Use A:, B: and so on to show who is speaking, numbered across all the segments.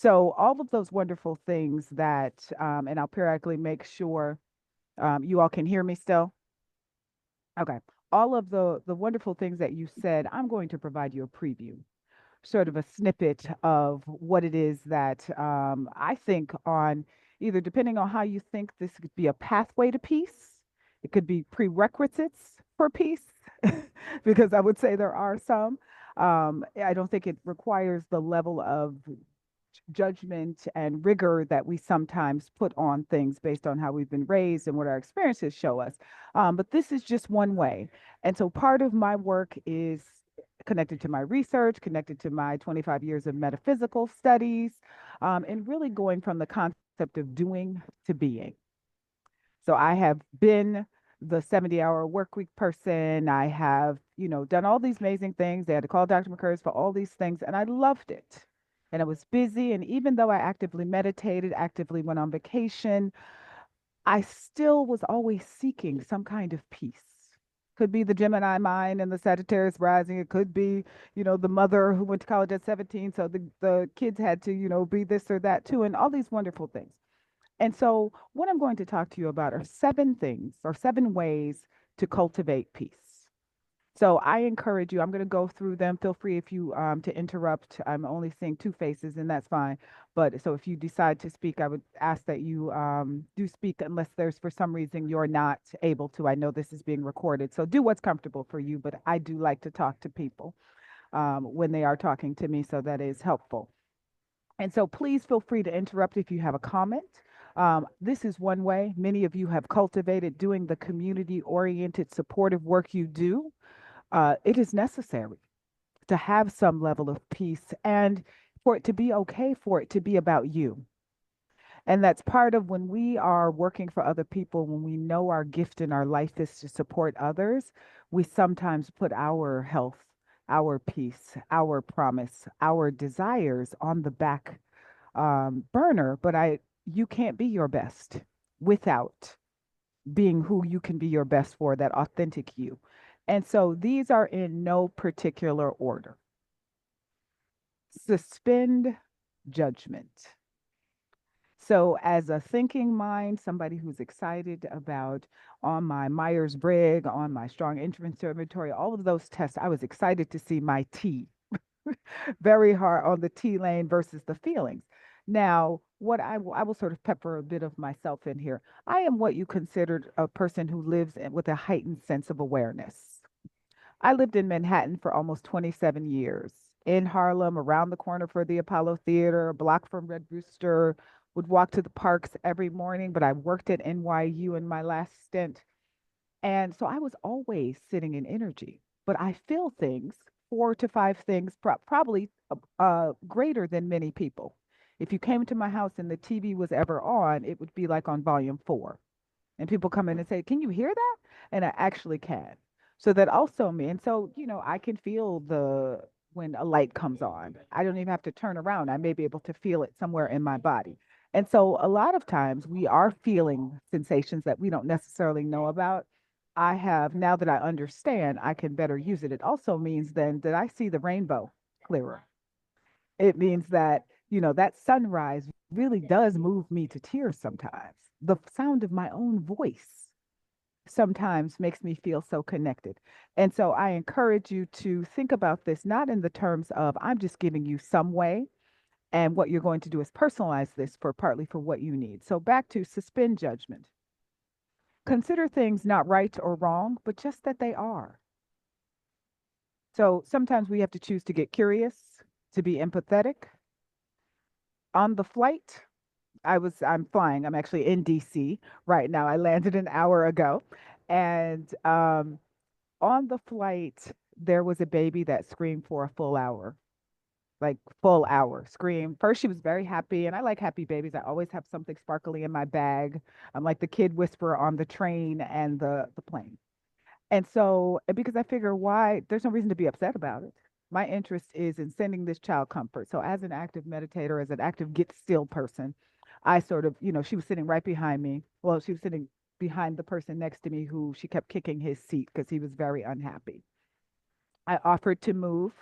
A: So all of those wonderful things that, and I'll periodically make sure you all can hear me still. Okay. All of the wonderful things that you said, I'm going to provide you a preview, sort of a snippet of what it is that I think on either depending on how you think this could be a pathway to peace, it could be prerequisites for peace, because I would say there are some. I don't think it requires the level of judgment and rigor that we sometimes put on things based on how we've been raised and what our experiences show us. But this is just one way. And so part of my work is connected to my research, connected to my 25 years of metaphysical studies, and really going from the concept of doing to being. So I have been the 70-hour work week person. I have, done all these amazing things. They had to call Dr. McCurtis for all these things, and I loved it. And I was busy. And even though I actively meditated, actively went on vacation, I still was always seeking some kind of peace. Could be the Gemini mind and the Sagittarius rising. It could be, the mother who went to college at 17. So the kids had to, be this or that too, and all these wonderful things. And so, what I'm going to talk to you about are seven things or seven ways to cultivate peace. So, I encourage you, I'm going to go through them. Feel free if you to interrupt. I'm only seeing two faces, and that's fine. But so, if you decide to speak, I would ask that you do speak unless there's for some reason you're not able to. I know this is being recorded. So, do what's comfortable for you. But I do like to talk to people when they are talking to me, so that is helpful. And so please feel free to interrupt if you have a comment. This is one way many of you have cultivated doing the community oriented supportive work you do. It is necessary to have some level of peace and for it to be okay, for it to be about you. And that's part of when we are working for other people, when we know our gift in our life is to support others, we sometimes put our health, our peace, our promise, our desires on the back burner. But you can't be your best without being who you can be your best for, that authentic you. And so these are in no particular order. Suspend judgment. So, as a thinking mind, somebody who's excited about on my Myers Briggs, on my strong entrance inventory, all of those tests, I was excited to see my T very hard on the T lane versus the feelings. Now, what I will sort of pepper a bit of myself in here. I am what you considered a person who lives with a heightened sense of awareness. I lived in Manhattan for almost 27 years, in Harlem, around the corner for the Apollo Theater, a block from Red Rooster, would walk to the parks every morning, but I worked at NYU in my last stint. And so I was always sitting in energy, but I feel things, four to five things, probably greater than many people. If you came to my house and the TV was ever on, it would be like on volume four. And people come in and say, "Can you hear that?" And I actually can. So that also means, so, I can feel when a light comes on. I don't even have to turn around. I may be able to feel it somewhere in my body. And so a lot of times we are feeling sensations that we don't necessarily know about. I have, now that I understand, I can better use it. It also means then that I see the rainbow clearer. It means that, that sunrise really does move me to tears sometimes. The sound of my own voice sometimes makes me feel so connected. And so I encourage you to think about this not in the terms of I'm just giving you some way, and what you're going to do is personalize this for partly for what you need. So back to suspend judgment. Consider things not right or wrong, but just that they are. So sometimes we have to choose to get curious, to be empathetic. On the flight, I'm flying. I'm actually in DC right now. I landed an hour ago. And on the flight, there was a baby that screamed for a full hour, like full hour scream. First, she was very happy, and I like happy babies. I always have something sparkly in my bag. I'm like the kid whisperer on the train and the plane. And so, because I figure why, there's no reason to be upset about it. My interest is in sending this child comfort. So, as an active meditator, as an active get still person, I sort of, she was sitting right behind me. Well, she was sitting behind the person next to me who she kept kicking his seat because he was very unhappy. I offered to move.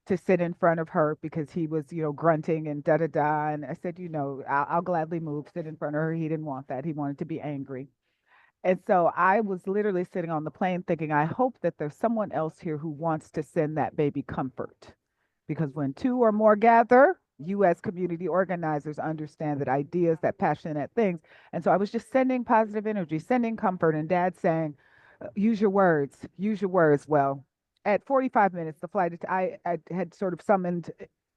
A: to sit in front of her because he was, grunting and da da da. And I said, I'll gladly move, sit in front of her. He didn't want that. He wanted to be angry. And so I was literally sitting on the plane thinking, I hope that there's someone else here who wants to send that baby comfort. Because when two or more gather, you as community organizers understand that ideas, that passion, that things. And so I was just sending positive energy, sending comfort, and dad saying, use your words, use your words. Well, at 45 minutes, I had sort of summoned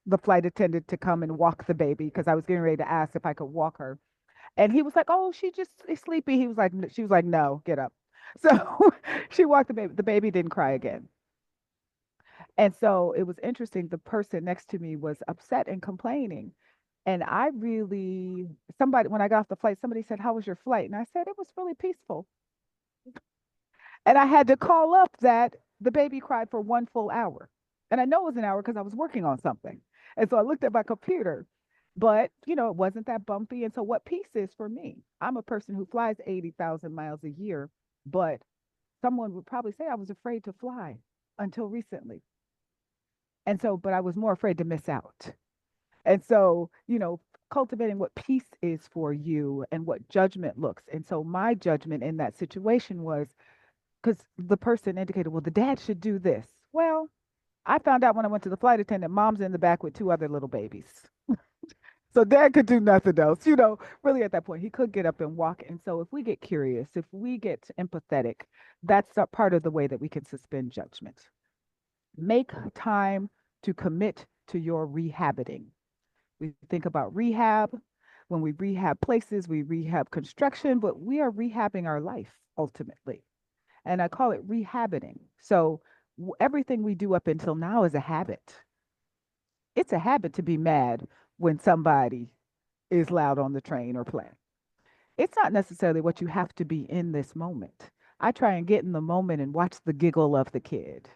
A: the flight attendant to come and walk the baby because I was getting ready to ask if I could walk her. And he was like, "Oh, she just is sleepy." He was like, she was like, "No, get up." So she walked the baby. The baby didn't cry again. And so it was interesting. The person next to me was upset and complaining. And I really, somebody, when I got off the flight, somebody said, "How was your flight?" And I said, "It was really peaceful." And I had to call up that the baby cried for 1 full hour. And I know it was an hour because I was working on something. And so I looked at my computer, but it wasn't that bumpy. And so what peace is for me, I'm a person who flies 80,000 miles a year, but someone would probably say I was afraid to fly until recently. And so, but I was more afraid to miss out. And so, cultivating what peace is for you and what judgment looks. And so my judgment in that situation was because the person indicated, well, the dad should do this. Well, I found out when I went to the flight attendant, mom's in the back with two other little babies. So dad could do nothing else, really at that point. He could get up and walk. And so if we get curious, if we get empathetic, that's a part of the way that we can suspend judgment. Make time to commit to your rehabiting. We think about rehab. When we rehab places, we rehab construction, but we are rehabbing our life ultimately. And I call it rehabiting. So everything we do up until now is a habit. It's a habit to be mad when somebody is loud on the train or plane. It's not necessarily what you have to be in this moment. I try and get in the moment and watch the giggle of the kid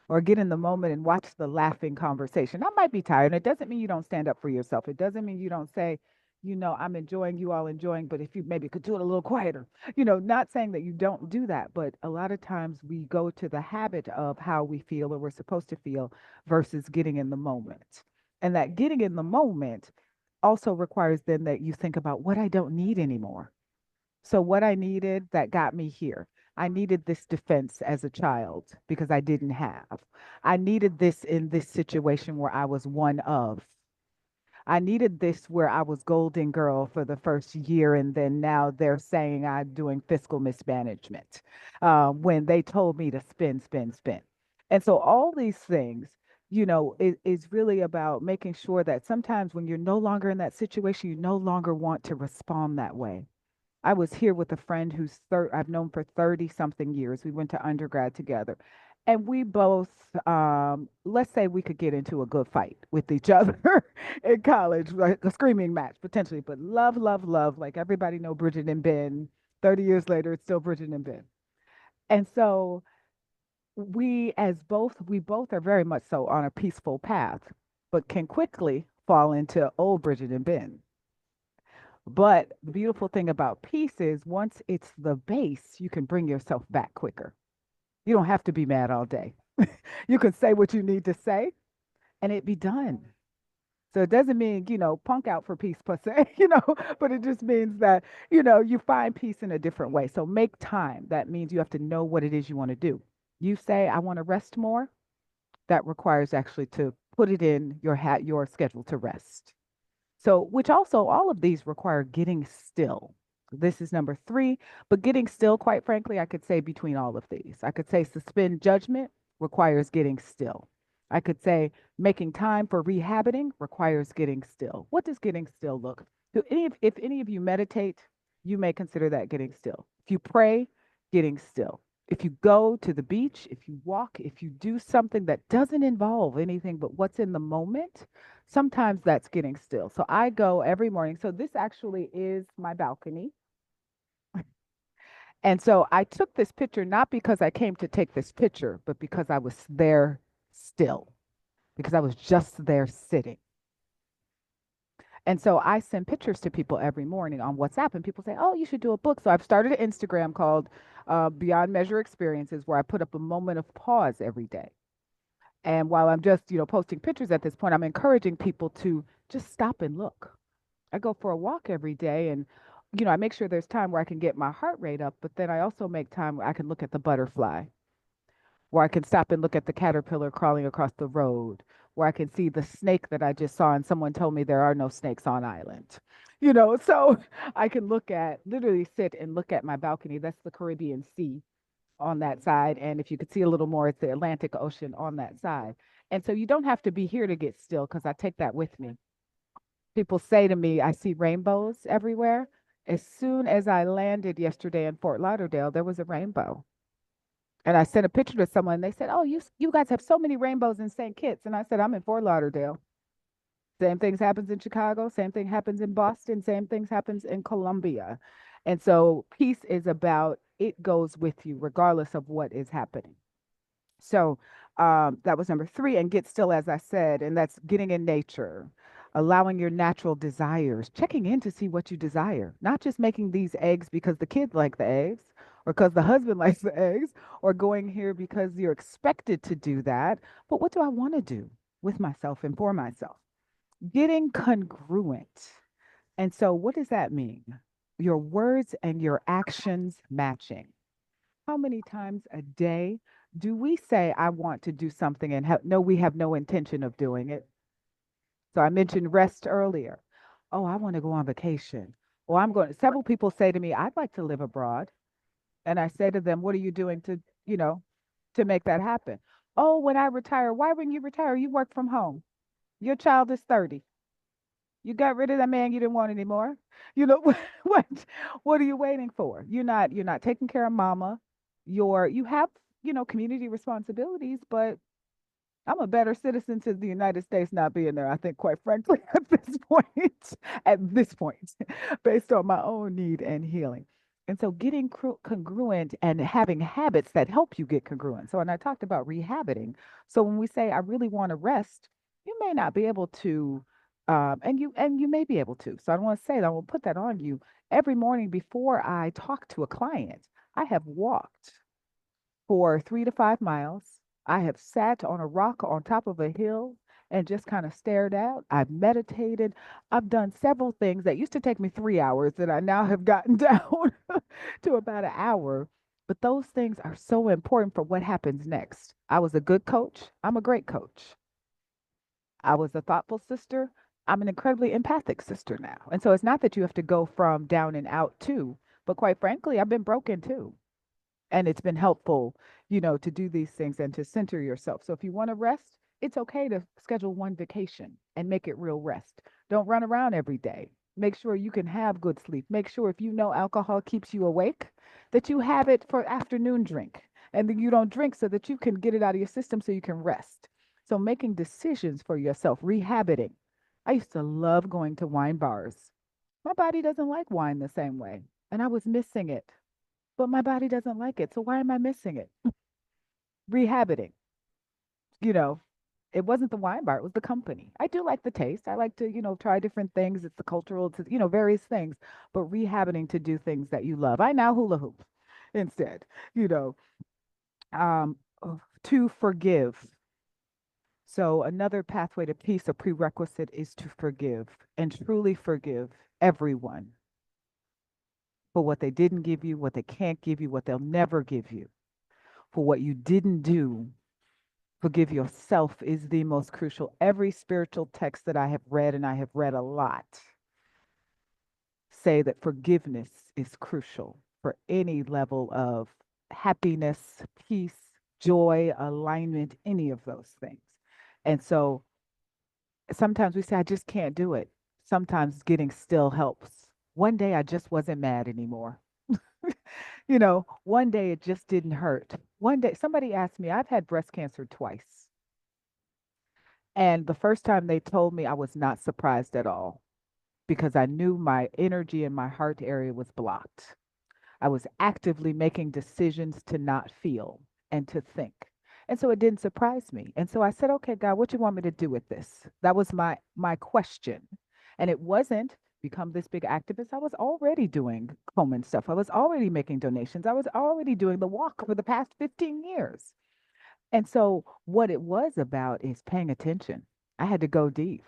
A: or get in the moment and watch the laughing conversation. I might be tired. It doesn't mean you don't stand up for yourself. It doesn't mean you don't say, I'm enjoying you all enjoying, but if you maybe could do it a little quieter, not saying that you don't do that, but a lot of times we go to the habit of how we feel or we're supposed to feel versus getting in the moment. And that getting in the moment also requires then that you think about what I don't need anymore. So, what I needed that got me here. I needed this defense as a child because I didn't have. I needed this in this situation where I was one of. I needed this where I was golden girl for the first year, and then now they're saying I'm doing fiscal mismanagement when they told me to spend, spend, spend. And so, all these things, is really about making sure that sometimes when you're no longer in that situation, you no longer want to respond that way. I was here with a friend I've known for 30 something years. We went to undergrad together. And we both, let's say we could get into a good fight with each other in college, like a screaming match potentially, but love, love, love. Like everybody know Bridget and Ben. 30 years later, it's still Bridget and Ben. And so we both are very much so on a peaceful path, but can quickly fall into old Bridget and Ben. But the beautiful thing about peace is once it's the base, you can bring yourself back quicker. You don't have to be mad all day. You can say what you need to say and it be done. So it doesn't mean, punk out for peace per se, but it just means that, you find peace in a different way. So make time. That means you have to know what it is you want to do. You say, I want to rest more. That requires actually to put it in your schedule to rest. So, which also all of these require getting still. This is number three, but getting still, quite frankly, I could say between all of these. I could say suspend judgment requires getting still. I could say making time for rehabiting requires getting still. What does getting still look? If any of you meditate, you may consider that getting still. If you pray, getting still. If you go to the beach, if you walk, if you do something that doesn't involve anything but what's in the moment, sometimes that's getting still. So I go every morning. So this actually is my balcony. And so I took this picture not because I came to take this picture, but because I was there still, because I was just there sitting. And so I send pictures to people every morning on WhatsApp, and people say, "Oh, you should do a book." So I've started an Instagram called Beyond Measure Experiences, where I put up a moment of pause every day. And while I'm just, posting pictures at this point, I'm encouraging people to just stop and look. I go for a walk every day and I make sure there's time where I can get my heart rate up, but then I also make time where I can look at the butterfly, where I can stop and look at the caterpillar crawling across the road, where I can see the snake that I just saw and someone told me there are no snakes on island. So I can literally sit and look at my balcony. That's the Caribbean Sea on that side. And if you could see a little more, it's the Atlantic Ocean on that side. And so you don't have to be here to get still because I take that with me. People say to me, I see rainbows everywhere. As soon as I landed yesterday in Fort Lauderdale, there was a rainbow. And I sent a picture to someone. And they said, "Oh, you guys have so many rainbows in St. Kitts." And I said, "I'm in Fort Lauderdale. Same things happens in Chicago. Same thing happens in Boston. Same things happens in Columbia." And so peace is about it goes with you regardless of what is happening. So that was number three, and get still, as I said, and that's getting in nature, allowing your natural desires, checking in to see what you desire, not just making these eggs because the kids like the eggs, or because the husband likes the eggs, or going here because you're expected to do that. But what do I want to do with myself and for myself? Getting congruent. And so, what does that mean? Your words and your actions matching. How many times a day do we say, I want to do something and no, we have no intention of doing it? So I mentioned rest earlier. Oh, I want to go on vacation. Well, several people say to me, I'd like to live abroad. And I say to them, what are you doing to make that happen? Oh, when I retire, why when you retire? You work from home. Your child is 30. You got rid of that man you didn't want anymore. What what are you waiting for? You're not taking care of mama. You have, community responsibilities, but I'm a better citizen to the United States not being there, I think, quite frankly, at this point, based on my own need and healing. And so getting congruent and having habits that help you get congruent. So, and I talked about rehabiting. So when we say, I really want to rest, you may not be able to, and you may be able to. So I don't want to say that. I will put that on you. Every morning before I talk to a client, I have walked for 3 to 5 miles. I have sat on a rock on top of a hill and just kind of stared out. I've meditated. I've done several things that used to take me 3 hours that I now have gotten down to about an hour. But those things are so important for what happens next. I was a good coach. I'm a great coach. I was a thoughtful sister. I'm an incredibly empathic sister now. And so it's not that you have to go from down and out too, but quite frankly, I've been broken too. And it's been helpful, to do these things and to center yourself. So if you want to rest, it's okay to schedule one vacation and make it real rest. Don't run around every day. Make sure you can have good sleep. Make sure if you know alcohol keeps you awake, that you have it for afternoon drink. And then you don't drink so that you can get it out of your system so you can rest. So making decisions for yourself, rehabiting. I used to love going to wine bars. My body doesn't like wine the same way, and I was missing it, but my body doesn't like it. So why am I missing it? Rehabiting, you know, it wasn't the wine bar, it was the company. I do like the taste. I like to, try different things. It's the cultural, it's, various things, but rehabiting to do things that you love. I now hula hoop instead, you know, to forgive. So another pathway to peace, a prerequisite is to forgive and truly forgive everyone for what they didn't give you, what they can't give you, what they'll never give you, for what you didn't do. Forgive yourself is the most crucial. Every spiritual text that I have read, and I have read a lot, say that forgiveness is crucial for any level of happiness, peace, joy, alignment, any of those things. And so sometimes we say, I just can't do it. Sometimes getting still helps. One day I just wasn't mad anymore. One day it just didn't hurt. One day somebody asked me, I've had breast cancer twice. And the first time they told me, I was not surprised at all because I knew my energy in my heart area was blocked. I was actively making decisions to not feel and to think. And so it didn't surprise me. And so I said, okay, God, what you want me to do with this? That was my question. And it wasn't become this big activist. I was already doing Komen stuff. I was already making donations. I was already doing the walk for the past 15 years. And so, what it was about is paying attention. I had to go deep.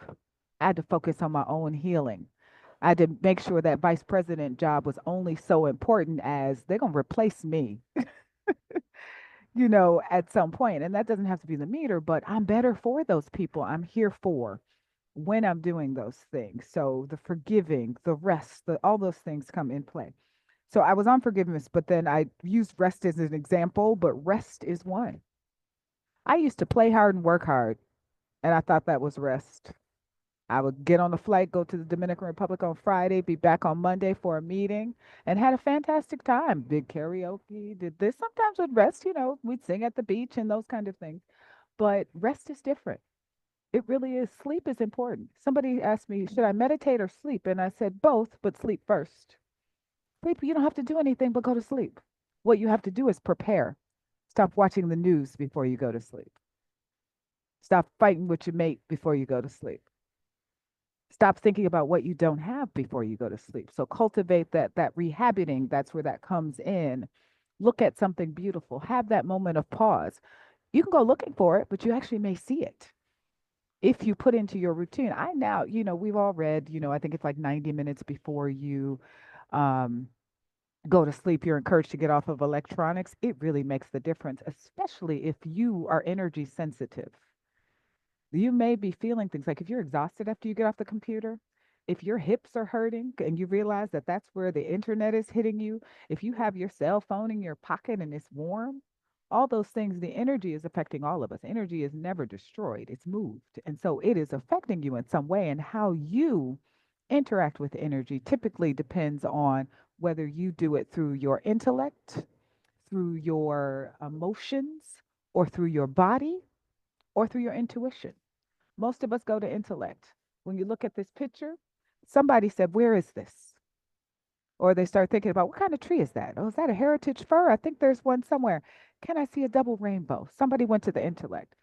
A: I had to focus on my own healing. I had to make sure that vice president job was only so important as they're going to replace me, at some point. And that doesn't have to be the meter, but I'm better for those people I'm here for when I'm doing those things. So the forgiving, the rest, all those things come in play. So I was on forgiveness, but then I used rest as an example, but rest is one. I used to play hard and work hard, and I thought that was rest. I would get on the flight, go to the Dominican Republic on Friday, be back on Monday for a meeting, and had a fantastic time. Big karaoke, did this. Sometimes with rest, we'd sing at the beach and those kind of things. But rest is different. It really is. Sleep is important. Somebody asked me, should I meditate or sleep? And I said both, but sleep first. Sleep, you don't have to do anything but go to sleep. What you have to do is prepare. Stop watching the news before you go to sleep. Stop fighting with your mate before you go to sleep. Stop thinking about what you don't have before you go to sleep. So cultivate that rehabiting. That's where that comes in. Look at something beautiful. Have that moment of pause. You can go looking for it, but you actually may see it if you put into your routine. I now, we've all read, I think it's like 90 minutes before you um, go to sleep, you're encouraged to get off of electronics. It really makes the difference, especially if you are energy sensitive. You may be feeling things like if you're exhausted after you get off the computer, if your hips are hurting and you realize that that's where the internet is hitting you, if you have your cell phone in your pocket and it's warm, all those things, the energy is affecting all of us. Energy is never destroyed, it's moved. And so it is affecting you in some way. And how you interact with energy typically depends on whether you do it through your intellect, through your emotions, or through your body, or through your intuition. Most of us go to intellect. When you look at this picture, somebody said, where is this? Or they start thinking about what kind of tree is that? Oh, is that a heritage fir? I think there's one somewhere. Can I see a double rainbow? Somebody went to the intellect.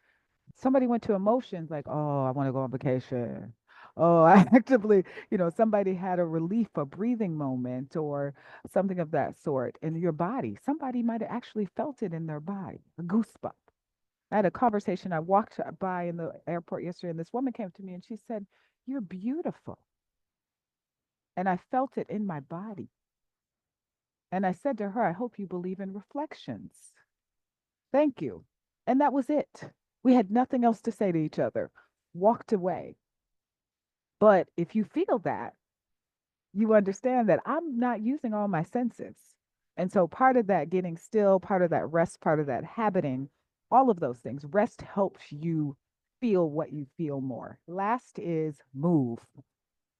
A: Somebody went to emotions like, oh, I want to go on vacation. Oh, I actively, somebody had a relief, a breathing moment, or something of that sort in your body. Somebody might have actually felt it in their body, a goosebump. I had a conversation. I walked by in the airport yesterday, and this woman came to me and she said, you're beautiful. And I felt it in my body. And I said to her, I hope you believe in reflections. Thank you. And that was it. We had nothing else to say to each other. Walked away. But if you feel that, you understand that I'm not using all my senses. And so part of that getting still, part of that rest, part of that habiting, all of those things, rest helps you feel what you feel more. Last is move.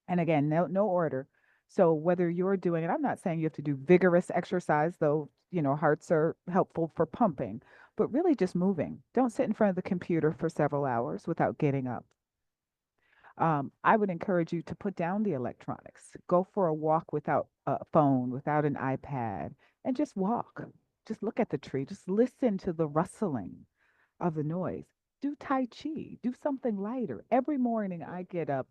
A: And again, no order. So whether you're doing it, I'm not saying you have to do vigorous exercise, though, hearts are helpful for pumping, but really just moving. Don't sit in front of the computer for several hours without getting up. I would encourage you to put down the electronics, go for a walk without a phone, without an iPad, and just walk. Just look at the tree, just listen to the rustling of the noise. Do Tai Chi, do something lighter. Every morning I get up,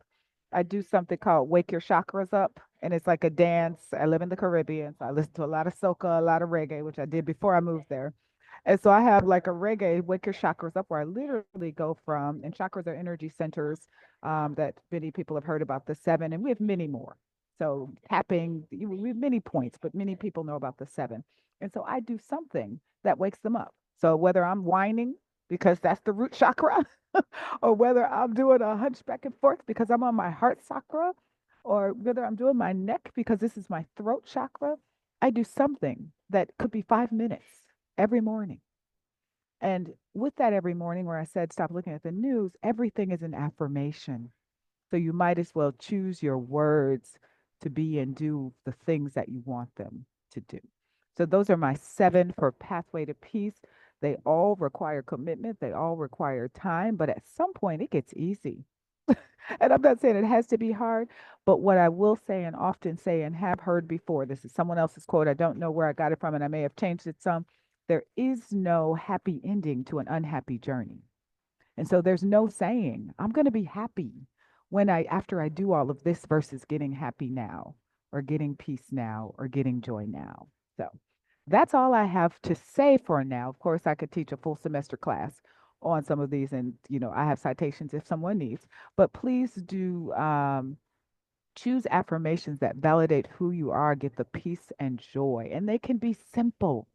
A: I do something called Wake Your Chakras Up, and it's like a dance. I live in the Caribbean, so I listen to a lot of soca, a lot of reggae, which I did before I moved there. And so I have like a reggae Wake Your Chakras Up where I literally go from, and chakras are energy centers that many people have heard about the seven, and we have many more. So tapping, we have many points, but many people know about the seven. And so I do something that wakes them up. So whether I'm whining because that's the root chakra, or whether I'm doing a hunch back and forth because I'm on my heart chakra, or whether I'm doing my neck because this is my throat chakra, I do something that could be 5 minutes every morning. And with that every morning, where I said, stop looking at the news, everything is an affirmation. So you might as well choose your words to be and do the things that you want them to do. So those are my seven for Pathway to Peace. They all require commitment, they all require time, but at some point it gets easy. And I'm not saying it has to be hard, but what I will say and often say and have heard before, this is someone else's quote. I don't know where I got it from, and I may have changed it some. There is no happy ending to an unhappy journey. And so there's no saying, I'm going to be happy after I do all of this versus getting happy now or getting peace now or getting joy now. So That's all I have to say for now. Of course, I could teach a full semester class on some of these, and I have citations if someone needs. But please do choose affirmations that validate who you are, give the peace and joy, and they can be simple.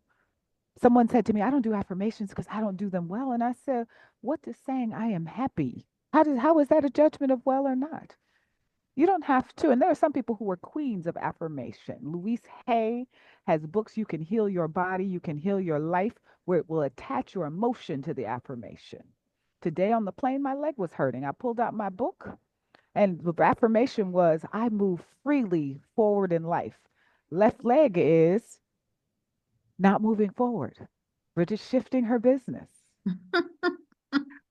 A: Someone said to me, "I don't do affirmations because I don't do them well," and I said, "What does saying I am happy? How is that a judgment of well or not?" You don't have to. And there are some people who are queens of affirmation. Louise Hay has books. You can heal your body, you can heal your life, where it will attach your emotion to the affirmation. Today on the plane, my leg was hurting. I pulled out my book, and the affirmation was, I move freely forward in life. Left leg is not moving forward. Bridget's shifting her business.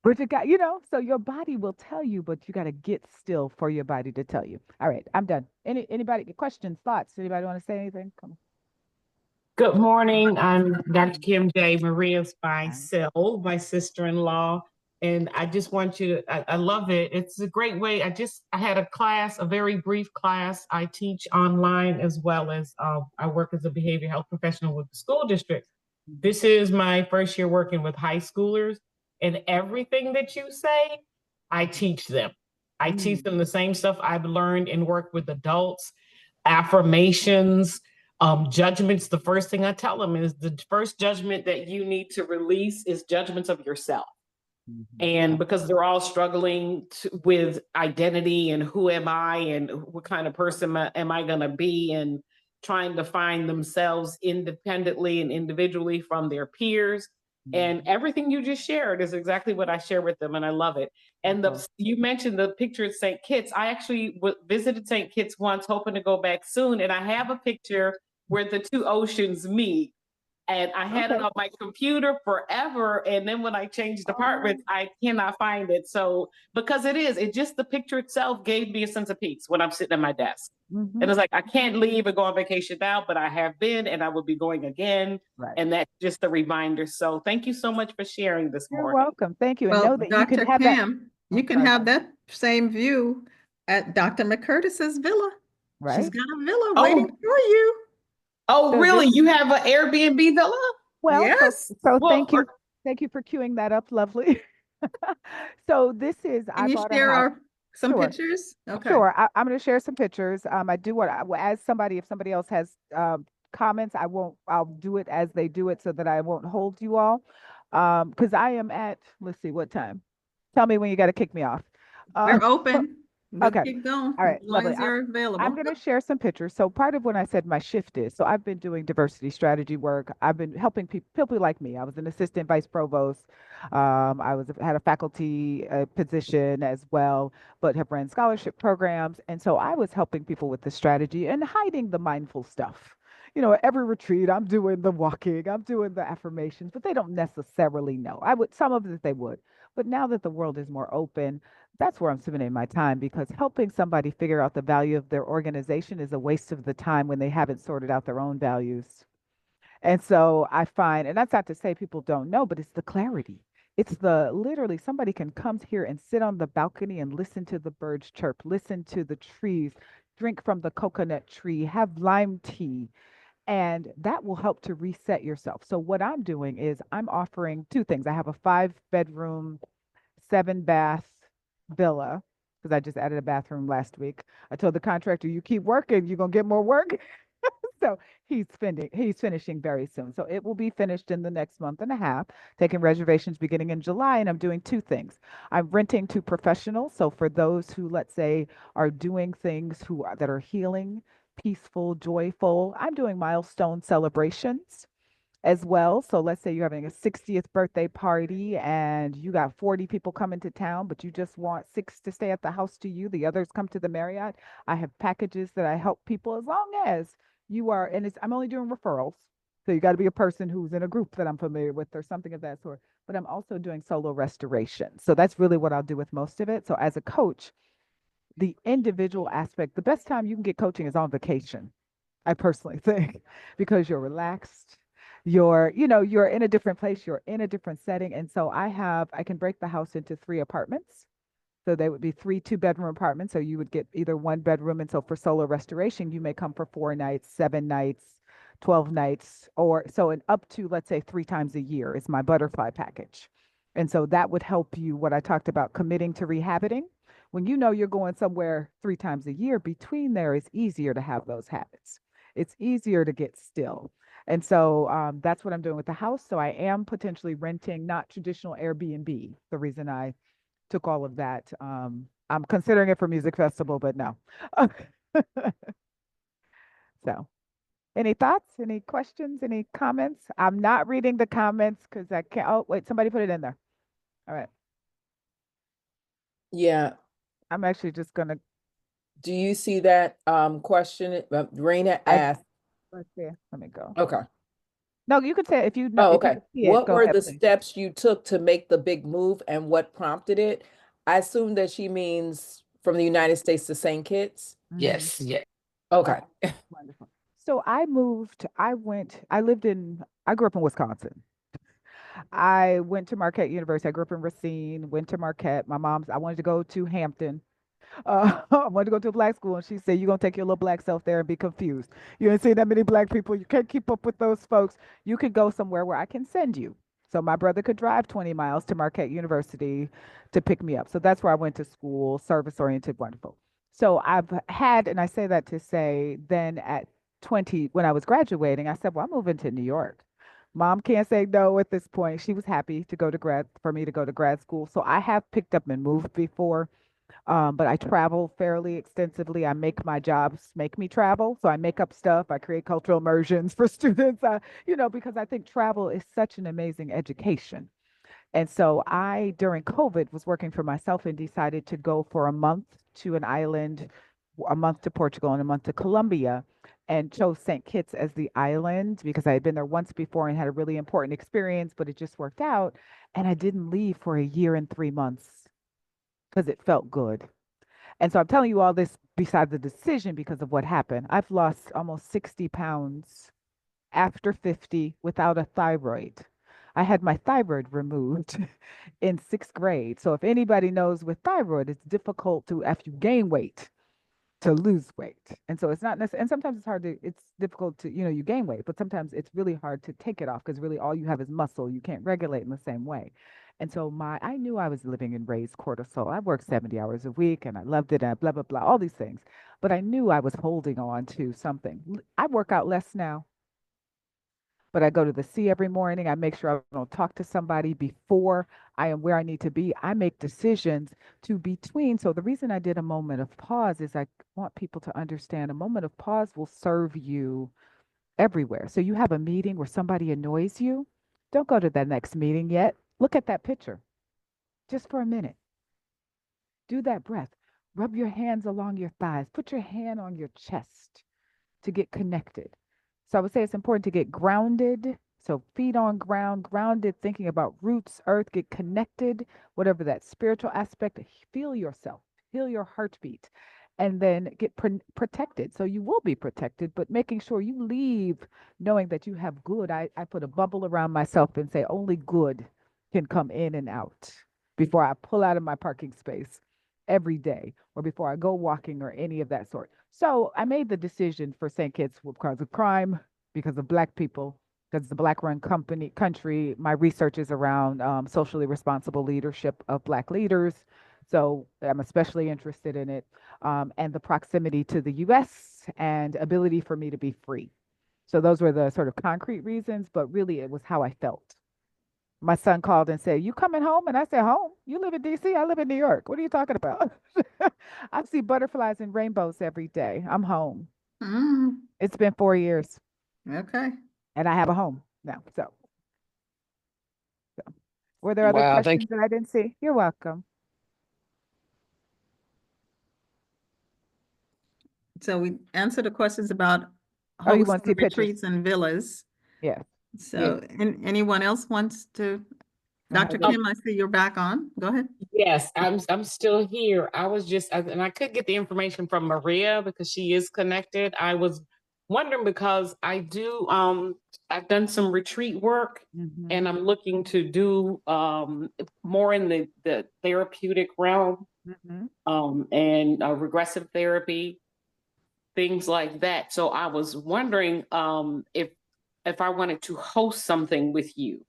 A: Bridget got, so your body will tell you, but you got to get still for your body to tell you. All right, I'm done. Anybody questions, thoughts? Anybody want to say anything? Come
B: Good morning. I'm Dr. Kim J. Maria's my
A: on.
B: cell, my sister-in-law. And I just want you to, I love it. It's a great way. I had a class, a very brief class. I teach online as well as I work as a behavior health professional with the school district.
A: Mhm.
B: This is my first year working with high schoolers, and everything that you say, I teach them. I teach
A: Mm,
B: them the same stuff I've learned and work with adults, affirmations, judgments. The first thing I tell them is the first judgment that you need to release is judgments of yourself.
A: mhm.
B: And because they're all struggling with identity and who am I and what kind of person am I going to be, and trying to find themselves independently and individually from their peers. And
A: Mhm.
B: everything you just shared is exactly what I share with them, and I love it. And
A: Well,
B: you mentioned the picture at St. Kitts. I actually visited St. Kitts once, hoping to go back soon, and I have a picture where the two oceans meet, and I had it
A: okay.
B: on my computer forever. And then when I changed
A: Oh,
B: departments, I cannot find it. So because it just the picture itself gave me a sense of peace when I'm sitting at my desk.
A: hmm.
B: And it's like I can't leave and go on vacation now, but I have been, and I will be going again.
A: Right.
B: And that's just a reminder. So thank you so much for sharing this
A: You're
B: morning.
A: welcome. Thank you. And
C: Well,
A: know that you can
C: Dr.
A: have that.
C: Kim, you
A: Oh,
C: can
A: sorry.
C: have that same view at Dr. McCurtis's villa. She's
A: Right.
C: got a villa waiting
B: Oh,
C: for you.
B: oh,
A: So
B: really?
A: this,
B: You have an Airbnb villa?
A: well, so
C: Yes.
A: so
B: Well,
A: thank you. Thank you for queuing that up, lovely. So this is, I
C: Can you
A: bought a
C: share
A: house.
C: some
A: Sure.
C: pictures? Okay.
A: Sure. I'm going to share some pictures. I do as somebody, if somebody else has comments, I'll do it as they do it so that I won't hold you all. Because I am at, let's see, what time? Tell me when you got to kick me off.
C: We're
A: Um,
C: open. We'll
A: okay.
C: keep going
A: All
C: as
A: right.
C: long
A: Lovely.
C: as you're
A: I'm
C: available.
A: going to share some pictures. So part of when I said my shift is, so I've been doing diversity strategy work. I've been helping people like me. I was an assistant vice provost. Had a faculty position as well, but have ran scholarship programs. And so I was helping people with the strategy and hiding the mindful stuff. At every retreat, I'm doing the walking, I'm doing the affirmations, but they don't necessarily know. Some of it they would. But now that the world is more open, that's where I'm spending my time, because helping somebody figure out the value of their organization is a waste of the time when they haven't sorted out their own values. And so I find, and that's not to say people don't know, but it's the clarity. It's the literally somebody can come here and sit on the balcony and listen to the birds chirp, listen to the trees, drink from the coconut tree, have lime tea, and that will help to reset yourself. So what I'm doing is I'm offering two things. I have a 5 bedroom, 7 bath villa, because I just added a bathroom last week. I told the contractor, you keep working, you're gonna get more work. So he's finishing very soon. So it will be finished in the next month and a half, taking reservations beginning in July. And I'm doing two things. I'm renting to professionals. So for those who, let's say, are doing things that are healing, peaceful, joyful, I'm doing milestone celebrations as well. So let's say you're having a 60th birthday party and you got 40 people coming to town, but you just want six to stay at the house to you. The others come to the Marriott. I have packages that I help people as long as you are, and I'm only doing referrals. So you got to be a person who's in a group that I'm familiar with or something of that sort. But I'm also doing solo restoration. So that's really what I'll do with most of it. So as a coach, the individual aspect, the best time you can get coaching is on vacation. I personally think, because you're relaxed, you're in a different place, you're in a different setting. And so I can break the house into 3 apartments. So they would be 3 2-bedroom apartments. So you would get either 1 bedroom. And so for solo restoration, you may come for 4 nights, 7 nights, 12 nights, or so, and up to, let's say, 3 times a year is my butterfly package. And so that would help you, what I talked about, committing to rehabiting. When you know you're going somewhere 3 times a year, between there, it's easier to have those habits. It's easier to get still. And so that's what I'm doing with the house. So I am potentially renting, not traditional Airbnb. The reason I took all of that, I'm considering it for music festival, but no. So, any thoughts, any questions, any comments? I'm not reading the comments because I can't. Oh, wait, somebody put it in there. All right.
D: Yeah.
A: I'm actually just gonna,
D: Do you see that question? Raina
A: I,
D: asked.
A: let's see. Let me go.
D: Okay.
A: No, you could say if you know,
D: Oh,
A: if you
D: okay.
A: can see it,
D: What
A: go
D: were
A: ahead,
D: the
A: please.
D: steps you took to make the big move and what prompted it? I assume that she means from the United States to St. Kitts.
A: Mhm.
B: Yes, yes.
D: Okay.
A: Wonderful. So I grew up in Wisconsin. I went to Marquette University. I grew up in Racine, went to Marquette. I wanted to go to Hampton. I wanted to go to a black school, and she said, "You're gonna take your little black self there and be confused. You ain't seen that many black people. You can't keep up with those folks. You could go somewhere where I can send you." So my brother could drive 20 miles to Marquette University to pick me up. So that's where I went to school, service oriented, wonderful. So I've had, and I say that to say, then at 20, when I was graduating, I said, "Well, I'm moving to New York." Mom can't say no at this point. She was happy to go to for me to go to grad school. So I have picked up and moved before, but I travel fairly extensively. I make my jobs make me travel. So I make up stuff. I create cultural immersions for students, because I think travel is such an amazing education. And so during COVID, was working for myself and decided to go for a month to an island, a month to Portugal, and a month to Colombia, and chose St. Kitts as the island because I had been there once before and had a really important experience, but it just worked out. And I didn't leave for a year and 3 months because it felt good. And so I'm telling you all this besides the decision because of what happened. I've lost almost 60 pounds after 50 without a thyroid. I had my thyroid removed in 6th grade. So if anybody knows with thyroid, it's difficult to, after you gain weight, to lose weight. And so it's not necessarily, and sometimes it's difficult to, you gain weight, but sometimes it's really hard to take it off because really all you have is muscle. You can't regulate in the same way. And so I knew I was living in raised cortisol. I worked 70 hours a week and I loved it and blah, blah, blah, all these things. But I knew I was holding on to something. I work out less now, but I go to the sea every morning. I make sure I don't talk to somebody before I am where I need to be. I make decisions to between. So the reason I did a moment of pause is I want people to understand a moment of pause will serve you everywhere. So you have a meeting where somebody annoys you. Don't go to that next meeting yet. Look at that picture just for a minute. Do that breath. Rub your hands along your thighs. Put your hand on your chest to get connected. So I would say it's important to get grounded. So feet on ground, grounded, thinking about roots, earth, get connected, whatever that spiritual aspect, feel yourself, feel your heartbeat, and then get protected. So you will be protected, but making sure you leave knowing that you have good. I put a bubble around myself and say only good can come in and out before I pull out of my parking space every day or before I go walking or any of that sort. So I made the decision for St. Kitts because of crime, because of Black people, because it's a Black-run country. My research is around socially responsible leadership of Black leaders. So I'm especially interested in it, and the proximity to the U.S. and ability for me to be free. So those were the sort of concrete reasons, but really it was how I felt. My son called and said, "You coming home?" And I said, "Home? You live in DC? I live in New York. What are you talking about?" I see butterflies and rainbows every day. I'm home.
C: Mm,
A: It's been 4 years
C: okay.
A: and I have a home now. So were there other
D: Wow. Thank
A: questions that I didn't see? You're welcome.
C: So we answered the questions about
A: Oh, you want to see
C: hosting
A: pictures?
C: retreats and villas.
A: Yes.
B: Yeah.
C: So, anyone else wants to? Dr.
A: Well,
C: Kim, I see you're back on. Go ahead.
B: Yes, I'm still here. I was and I could get the information from Maria because she is connected. I was wondering because I've done some retreat work
A: mhm,
B: and I'm looking to do more in the therapeutic realm
A: mhm.
B: and regressive therapy. things like that. So I was wondering if I wanted to host something with you.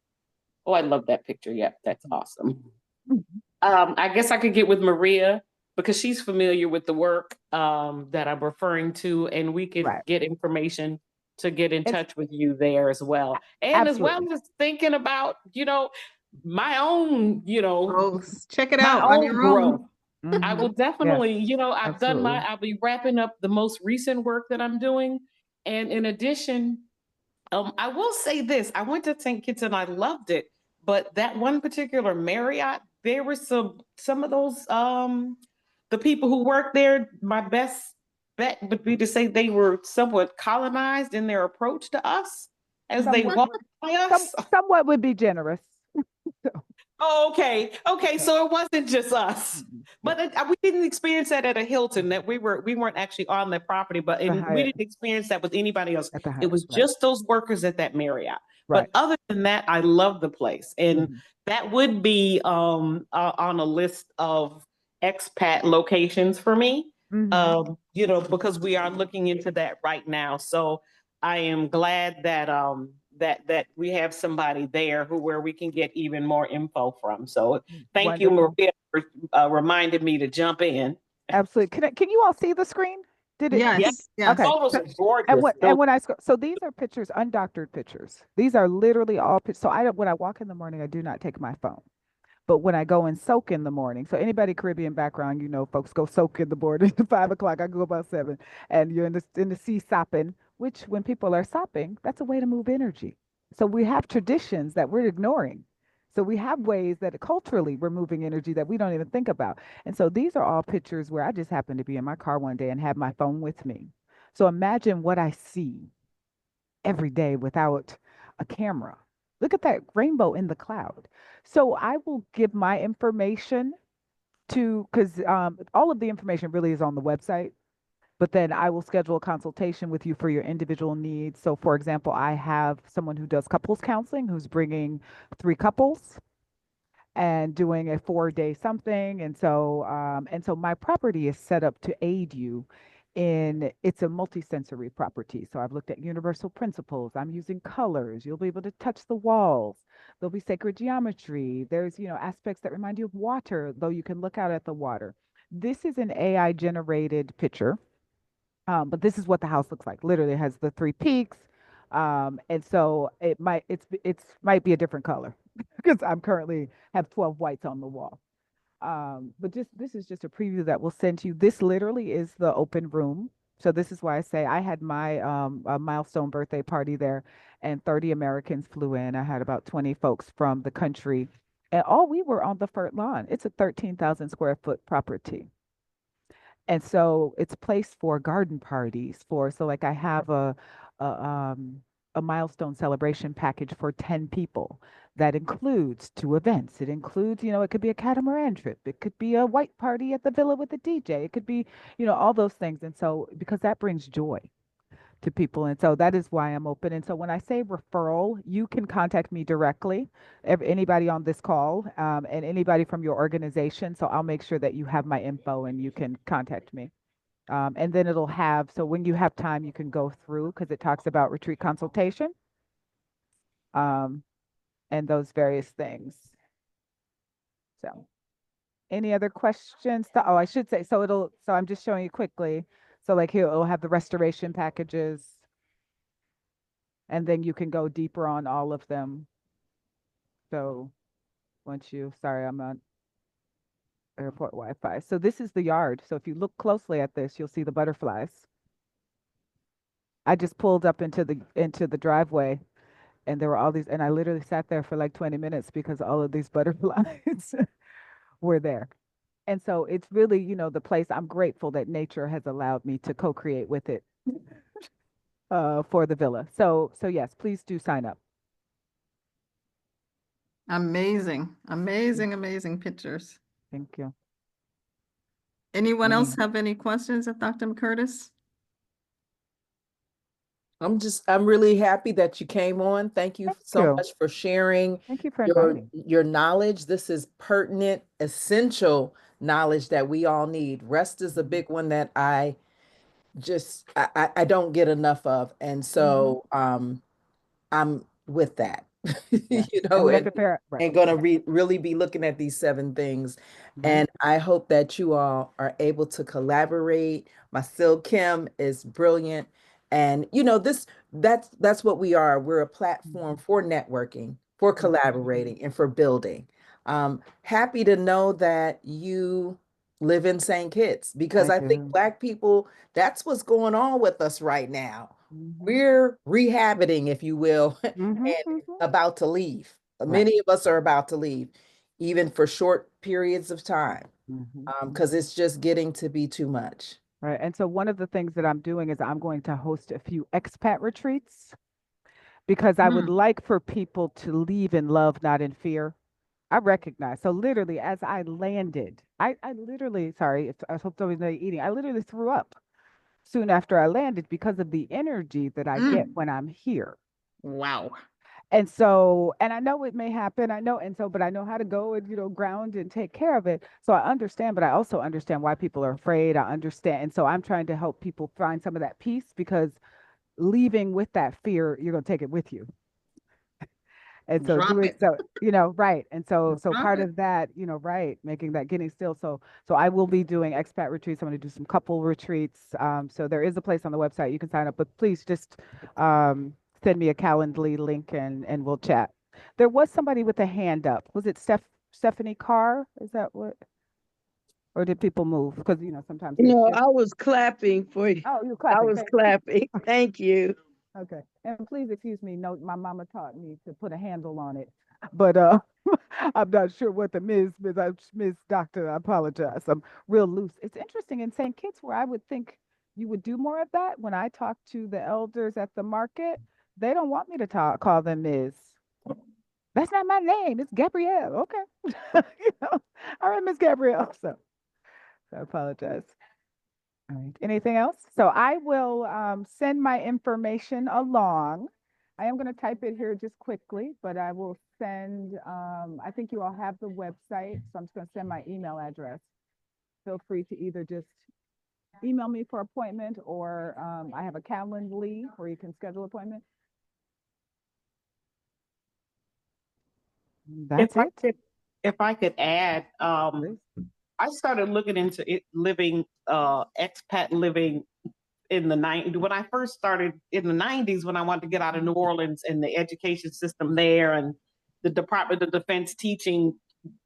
B: Oh, I love that picture. Yep, that's awesome. I guess I could get with Maria because she's familiar with the work that I'm referring to, and we could
A: Right.
B: get information to get in
A: It's
B: touch with you there as well. And as well
A: absolutely.
B: as thinking about, my own,
C: Oh, check it
B: my
C: out on
B: own
C: your
B: growth.
C: own.
B: I will
A: Mhm. Yes,
B: definitely,
A: absolutely.
B: I'll be wrapping up the most recent work that I'm doing. And in addition, I will say this, I went to St. Kitts and I loved it, but that one particular Marriott, there were some of those, the people who work there, my best bet would be to say they were somewhat colonized in their approach to us as they
A: Somewhat,
B: walked by us.
A: somewhat would be generous. So,
B: Oh, okay. Okay. So it wasn't just us,
A: yeah,
B: but we didn't experience that at a Hilton. That we weren't actually on that property, but
A: the
B: we
A: Hyatt
B: didn't experience that with anybody else.
A: at the
B: It
A: Hyatt,
B: was
A: right,
B: just those workers at that Marriott.
A: right.
B: But other than that, I love the place, and
A: Mhm.
B: that would be on a list of expat locations for me.
A: Mhm.
B: Because we are looking into that right now. So I am glad that that we have somebody there where we can get even more info from. So thank you,
A: Wonderful.
B: Maria, for reminding me to jump in.
A: Absolutely. Can you all see the screen? Did it?
B: Yeah,
C: Yes,
A: Okay.
C: yes.
B: photos
A: So,
B: are gorgeous.
A: and when I scroll, so these are pictures, undoctored pictures. These are literally all pictures. So I don't, when I walk in the morning, I do not take my phone. But when I go and soak in the morning, so anybody Caribbean background, folks go soak in the morning at 5 o'clock. I go about 7, and you're in the sea sopping. Which, when people are sopping, that's a way to move energy. So we have traditions that we're ignoring. So we have ways that culturally we're moving energy that we don't even think about. And so these are all pictures where I just happened to be in my car one day and have my phone with me. So imagine what I see every day without a camera. Look at that rainbow in the cloud. So I will give my information to, because all of the information really is on the website, but then I will schedule a consultation with you for your individual needs. So, for example, I have someone who does couples counseling who's bringing 3 couples and doing a 4-day something. And so my property is set up to aid you in it's a multisensory property. So I've looked at universal principles. I'm using colors. You'll be able to touch the walls. There'll be sacred geometry. There's, aspects that remind you of water, though you can look out at the water. This is an AI generated picture. But this is what the house looks like. Literally, it has the 3 peaks. And so it's might be a different color because I'm currently have 12 whites on the wall. But just this is just a preview that we'll send to you. This literally is the open room. So this is why I say I had my milestone birthday party there, and 30 Americans flew in. I had about 20 folks from the country, and all we were on the front lawn. It's a 13,000 square foot property. And so it's placed for garden parties so like I have a um a milestone celebration package for 10 people that includes 2 events. It includes, it could be a catamaran trip. It could be a white party at the villa with a DJ. It could be, all those things. And so because that brings joy to people. And so that is why I'm open. And so when I say referral, you can contact me directly, anybody on this call, and anybody from your organization. So I'll make sure that you have my info and you can contact me. And then so when you have time, you can go through because it talks about retreat consultation, um, and those various things. So any other questions? Oh, I should say, so I'm just showing you quickly. So like here, it'll have the restoration packages, and then you can go deeper on all of them. So sorry, I'm on airport Wi-Fi. So this is the yard. So if you look closely at this, you'll see the butterflies. I just pulled up into the driveway, and there were all these, and I literally sat there for like 20 minutes because all of these butterflies were there. And so it's really, the place I'm grateful that nature has allowed me to co-create with it for the villa. So yes, please do sign up.
C: Amazing, amazing, amazing pictures.
A: Thank you.
C: Anyone else
A: Mm.
C: have any questions of Dr. McCurtis?
D: I'm really happy that you came on. Thank you
A: Thank
D: so
A: you.
D: much for sharing
A: Thank you for
D: your
A: inviting.
D: your knowledge. This is pertinent, essential knowledge that we all need. Rest is a big one that I just I don't get enough of. And so I'm with that.
A: Yeah.
D: You
A: And
D: know,
A: we have to pair, right.
D: and gonna really be looking at these 7 things.
A: Mhm.
D: And I hope that you all are able to collaborate. My Sil Kim is brilliant. And you know, that's what we are. We're a platform for networking, for collaborating, and for building. Happy to know that you live in St. Kitts, because
A: I
D: I think
A: do.
D: Black people, that's what's going on with us right now.
A: Mhm.
D: We're rehabiting, if you will,
A: Mhm.
D: and
A: Mhm.
D: about to leave.
A: Right.
D: Many of us are about to leave, even for short periods of time,
A: Mhm.
D: because it's just getting to be too much.
A: Right. And so one of the things that I'm doing is I'm going to host a few expat retreats because I would
C: Mm.
A: like for people to leave in love, not in fear. I recognize. So literally, as I landed, I literally, sorry, if I hope somebody's not eating, I literally threw up soon after I landed because of the energy that I get
C: Mm.
A: when I'm here.
C: Wow.
A: And so, and I know it may happen. I know, and so, but I know how to go and, ground and take care of it. So I understand, but I also understand why people are afraid. I understand. And so I'm trying to help people find some of that peace because leaving with that fear, you're going to take it with you. And so
C: Drop
A: doing
C: it.
A: so, right. And so
C: Drop
A: part
C: it.
A: of that, right, making that getting still. So I will be doing expat retreats. I'm going to do some couple retreats. So there is a place on the website you can sign up, but please just um send me a Calendly link and we'll chat. There was somebody with a hand up. Was it Stephanie Carr? Is that what? Or did people move? Because sometimes they
E: No,
A: shift.
E: I was clapping for you.
A: Oh, you're
E: I
A: clapping.
E: was
A: Thank you.
E: clapping. Thank you.
A: Okay. And please excuse me. No, my mama taught me to put a handle on it. But I'm not sure what the Miss Doctor, I apologize. I'm real loose. It's interesting in St. Kitts where I would think you would do more of that. When I talk to the elders at the market, they don't want me to call them Ms. That's not my name. It's Gabrielle. Okay. All right, Miss Gabrielle. So I apologize. All right. Anything else? So I will send my information along. I am going to type it here just quickly, but I will send, I think you all have the website, so I'm just going to send my email address. Feel free to either just email me for appointment or I have a Calendly where you can schedule appointment. That's
B: If I
A: it.
B: could, if I could add,
A: Please.
B: I started looking into it, living, expat living in the 90s. When I first started in the 90s, when I wanted to get out of New Orleans and the education system there and the Department of Defense teaching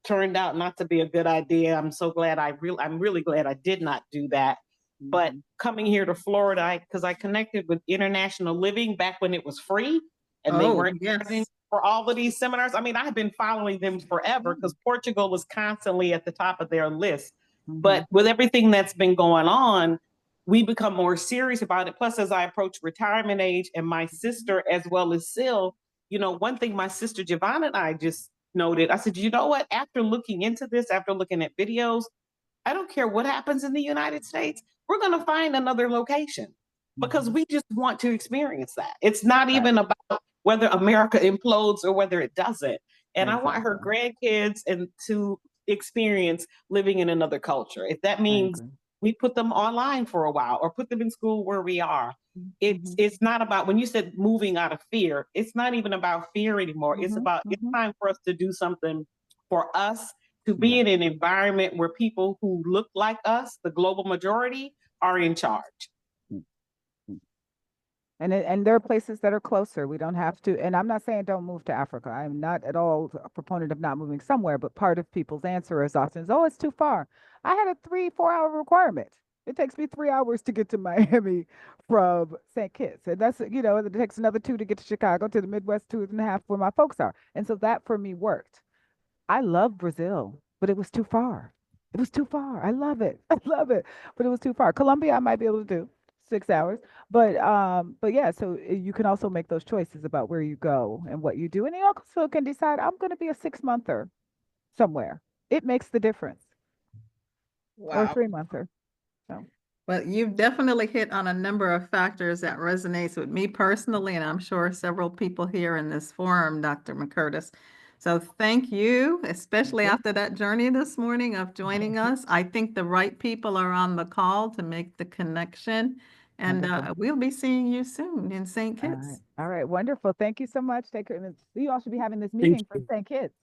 B: turned out not to be a good idea. I'm really glad I did not do that. But
A: Mhm.
B: coming here to Florida, because I connected with International Living back when it was free and they
C: Oh,
B: weren't charging
C: yes.
B: for all of these seminars. I mean, I have been following them forever because Portugal was constantly at the top of their list. But
A: Mhm.
B: with everything that's been going on, we become more serious about it. Plus, as I approach retirement age, and my sister, as well as Sil, one thing my sister Giovanna and I just noted, I said, you know what? After looking into this, after looking at videos, I don't care what happens in the United States, we're going to find another location because
A: Mhm.
B: we just want to experience that. It's not
A: Right.
B: even about whether America implodes or whether it doesn't. And I want her
A: Exactly.
B: grandkids and to experience living in another culture. If that
A: I
B: means
A: agree.
B: we put them online for a while or put them in school where we are. It's
A: Mhm.
B: it's not about, when you said moving out of fear, it's not even about fear anymore. It's
A: Mhm.
B: about, it's
A: Mhm.
B: time for us to do something for us, to be
A: Yeah.
B: in an environment where people who look like us, the global majority, are in charge.
A: Mm. And there are places that are closer. We don't have to. And I'm not saying don't move to Africa. I'm not at all a proponent of not moving somewhere. But part of people's answer is often is, oh, it's too far. I had a 3-4 hour requirement. It takes me 3 hours to get to Miami from St. Kitts, and it takes another 2 to get to Chicago, to the Midwest 2.5 where my folks are. And so that for me worked. I love Brazil, but it was too far. It was too far. I love it. I love it, but it was too far. Colombia, I might be able to do 6 hours, but yeah. So you can also make those choices about where you go and what you do, and you also can decide I'm going to be a 6 monther somewhere. It makes the difference, or a
C: Wow.
A: 3 monther. So
C: Well, you've definitely hit on a number of factors that resonates with me personally, and I'm sure several people here in this forum, Dr. McCurtis. So thank you,
A: thank
C: especially
A: you.
C: after that journey this morning of joining us. I think the right people are on the call to make the connection. And
A: Wonderful.
C: we'll be seeing you soon in St.
A: All
C: Kitts.
A: right. All right. Wonderful. Thank you so much. Take care. And you all should be having this
F: Thank
A: meeting for
F: you.
A: St. Kitts.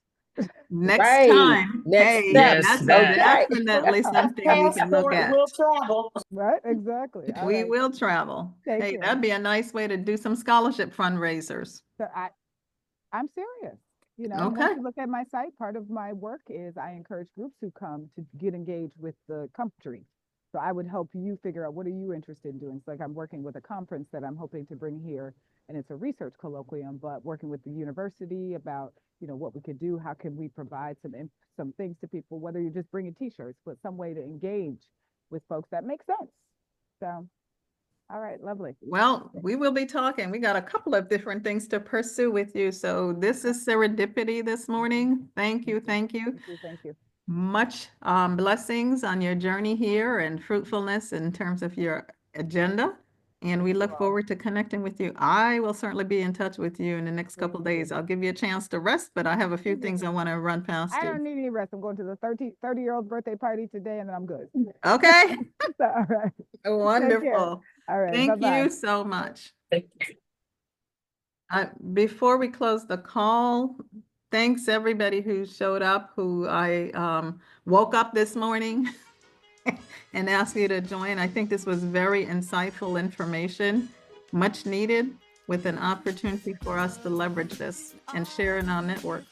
C: Next
D: Right.
C: time,
D: Next
C: hey,
F: Yes,
D: steps.
C: that's
F: that.
D: Okay.
C: definitely something we can look
B: Passport
C: at.
B: will travel.
A: Right? Exactly. All
C: We
A: right.
C: will travel.
A: Take
C: Hey,
A: care.
C: that'd be a nice way to do some scholarship fundraisers.
A: So I'm serious. You know, and
C: Okay.
A: once you look at my site, part of my work is I encourage groups who come to get engaged with the country. So I would help you figure out what are you interested in doing. So like I'm working with a conference that I'm hoping to bring here, and it's a research colloquium, but working with the university about, you know, what we could do, how can we provide some things to people, whether you're just bringing t-shirts, but some way to engage with folks that makes sense. So, all right, lovely.
C: Well, we will be talking. We got a couple of different things to pursue with you. So this is serendipity this morning. Thank you. Thank you.
A: Thank you. Thank you.
C: Much blessings on your journey here and fruitfulness in terms of your agenda. And we look
A: Wow.
C: forward to connecting with you. I will certainly be in touch with you in the next couple of
A: Thank you.
C: days. I'll give you a chance to rest, but I have a few
A: Mhm.
C: things I want to run past
A: I
C: you.
A: don't need any rest. I'm going to the 30-year-old birthday party today, and then I'm good.
C: Okay,
A: So, all right.
C: wonderful.
A: All right.
C: Thank
A: Bye-bye.
C: you so much.
F: Thank you.
C: Before we close the call, thanks everybody who showed up, who I woke up this morning and asked you to join. I think this was very insightful information, much needed, with an opportunity for us to leverage this and share in our network.